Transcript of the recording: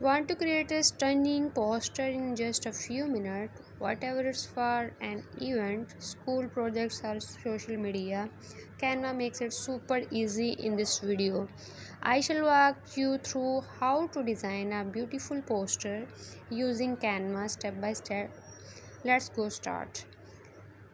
Want to create a stunning poster in just a few minutes, whatever it's for an event, school projects or social media? Canva makes it super easy. In this video, I shall walk you through how to design a beautiful poster using Canva step by step. Let's go start.